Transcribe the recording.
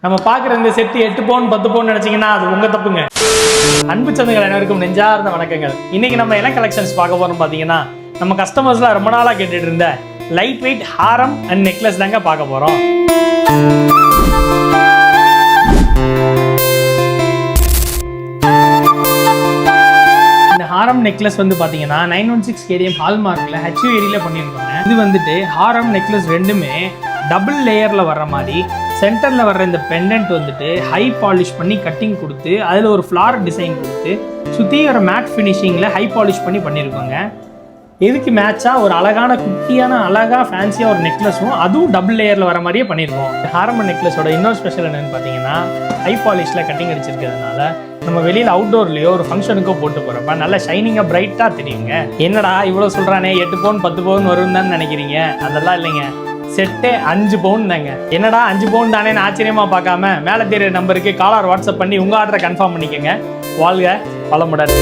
நம்ம பார்க்குற இந்த செட்டு 8 பவுன் 10 பவுன் நினைச்சீங்கன்னா அது உங்க தப்புங்க. அன்பு சொந்தங்கள் அனைவருக்கும் நெஞ்சார்ந்த வணக்கங்கள். இன்னைக்கு நம்ம என்ன கலெக்ஷன்ஸ் பார்க்க போறோம் பார்த்தீங்கன்னா, நம்ம கஸ்டமர்ஸ்லாம் ரொம்ப நாளாக கேட்டுட்டு இருந்த light weight Haram and necklace தாங்க பார்க்க போறோம். இந்த ஹாரம் நெக்லஸ் வந்து பார்த்தீங்கன்னா 916 KDM ஹால்மார்க்கில் HUAD பண்ணியிருக்காங்க. இது வந்துட்டு ஹாரம் நெக்லஸ் ரெண்டுமே டபுள் லேயரில் வர்ற மாதிரி சென்டரில் வர்ற இந்த பெண்டன்ட் வந்துட்டு ஹை பாலிஷ் பண்ணி கட்டிங் கொடுத்து அதில் ஒரு ஃப்ளார் டிசைன் கொடுத்து சுற்றி ஒரு மேட் ஃபினிஷிங்கில் ஹை பாலிஷ் பண்ணியிருக்காங்க. எதுக்கு மேட்சாக ஒரு அழகான குட்டியான அழகாக ஃபேன்சியாக ஒரு நெக்லஸும் அதுவும் டபுள் லேயரில் வர மாதிரியே பண்ணியிருக்கோம். இந்த ஹாரம் நெக்லஸோட இன்னொரு ஸ்பெஷல் என்னென்னு பார்த்தீங்கன்னா, ஹை பாலிஷில் கட்டிங் அடிச்சிருக்கிறதுனால நம்ம வெளியில் அவுட்டோர்லேயோ ஒரு ஃபங்க்ஷனுக்கோ போட்டு போகிறப்ப நல்லா ஷைனிங்காக பிரைட்டாக தெரியுங்க. என்னடா இவ்வளோ சொல்கிறானே 8 பவுன் 10 பவுன் வரும்னு தான் நினைக்கிறீங்க? அதெல்லாம் இல்லைங்க, செட்டே 5 பவுன் தாங்க. என்னடா 5 பவுன் தானே ஆச்சரியமாக பார்க்காம மேலே தெரிய நம்பருக்கு காலர் வாட்ஸ்அப் பண்ணி உங்கள் ஆர்டரை கன்ஃபார்ம் பண்ணிக்கோங்க. வாழ்க வளமுடன்.